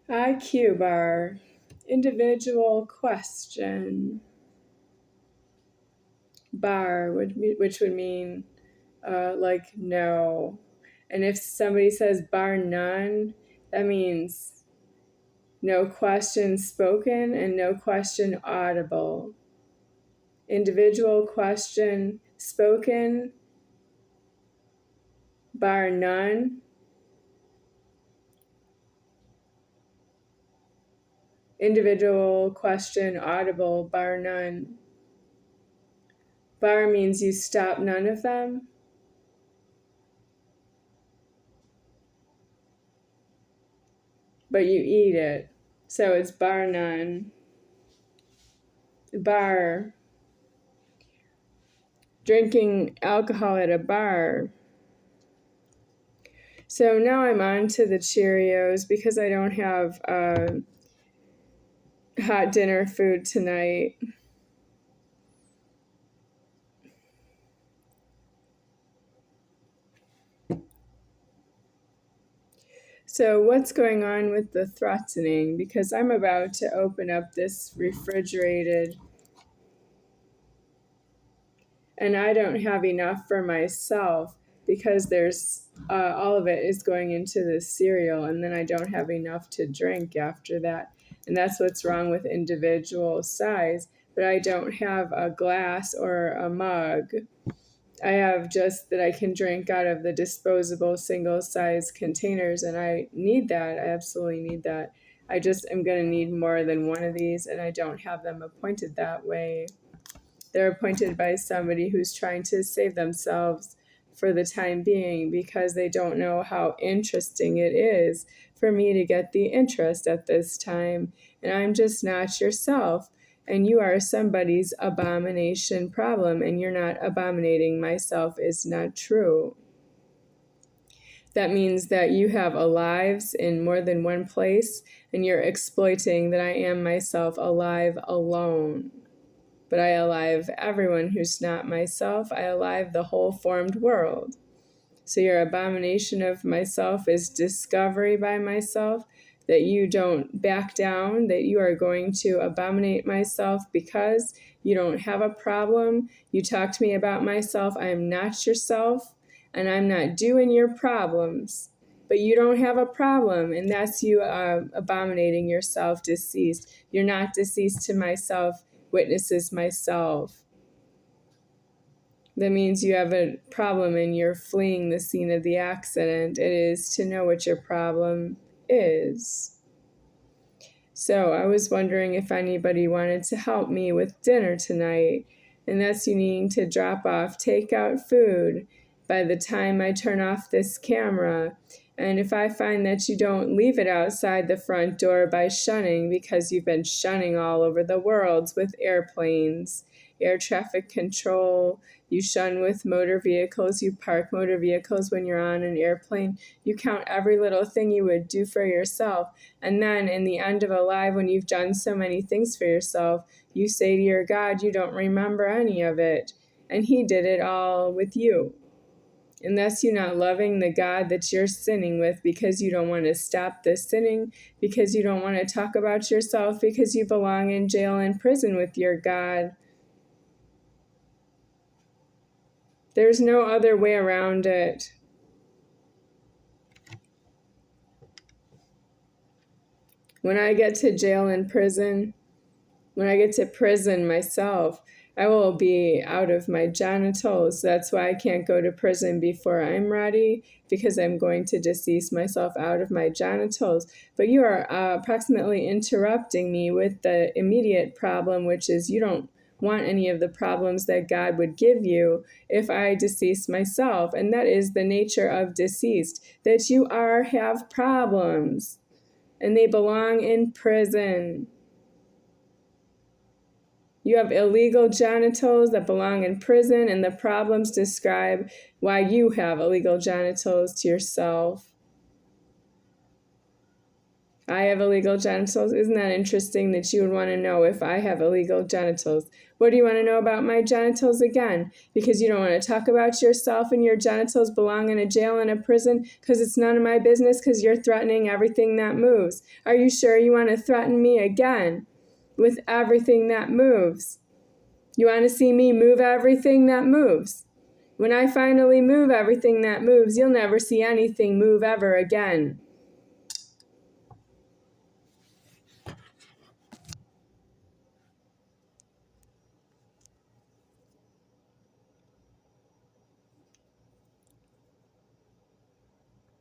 IQ bar, individual question. Bar, which would mean like no. And if somebody says bar none, that means no question spoken and no question audible. Individual question spoken, bar none. Individual question audible, bar none. Bar means you stop none of them. But you eat it. So it's bar none. Bar. Drinking alcohol at a bar. So now I'm on to the Cheerios because I don't have hot dinner food tonight. So what's going on with the threatening? Because I'm about to open up this refrigerated and I don't have enough for myself because there's all of it is going into the cereal and then I don't have enough to drink after that. And that's what's wrong with individual size. But I don't have a glass or a mug. I have just that I can drink out of the disposable single-size containers, and I need that. I absolutely need that. I just am going to need more than one of these, and I don't have them appointed that way. They're appointed by somebody who's trying to save themselves for the time being because they don't know how interesting it is for me to get the interest at this time. And I'm just not yourself. And you are somebody's abomination problem, and you're not abominating myself is not true. That means that you have alives in more than one place, and you're exploiting that I am myself alive alone. But I alive everyone who's not myself. I alive the whole formed world. So your abomination of myself is discovery by myself, that you don't back down, that you are going to abominate myself because you don't have a problem. You talk to me about myself. I am not yourself, and I'm not doing your problems. But you don't have a problem, and that's you abominating yourself deceased. You're not deceased to myself, witnesses myself. That means you have a problem and you're fleeing the scene of the accident. It is to know what your problem is. So I was wondering if anybody wanted to help me with dinner tonight, and that's you needing to drop off takeout food by the time I turn off this camera. And if I find that you don't leave it outside the front door by shunning, because you've been shunning all over the world with airplanes, air traffic control, you shun with motor vehicles, you park motor vehicles when you're on an airplane, you count every little thing you would do for yourself. And then in the end of a life, when you've done so many things for yourself, you say to your God, you don't remember any of it. And he did it all with you. And that's you not loving the God that you're sinning with because you don't want to stop the sinning, because you don't want to talk about yourself, because you belong in jail and prison with your God. There's no other way around it. When I get to jail and prison, when I get to prison myself, I will be out of my genitals. That's why I can't go to prison before I'm ready, because I'm going to decease myself out of my genitals. But you are approximately interrupting me with the immediate problem, which is you don't want any of the problems that God would give you if I decease myself. And that is the nature of deceased, that you have problems, and they belong in prison. You have illegal genitals that belong in prison, and the problems describe why you have illegal genitals to yourself. I have illegal genitals. Isn't that interesting that you would want to know if I have illegal genitals? What do you want to know about my genitals again? Because you don't want to talk about yourself and your genitals belong in a jail and a prison because it's none of my business because you're threatening everything that moves. Are you sure you want to threaten me again with everything that moves? You want to see me move everything that moves? When I finally move everything that moves, you'll never see anything move ever again.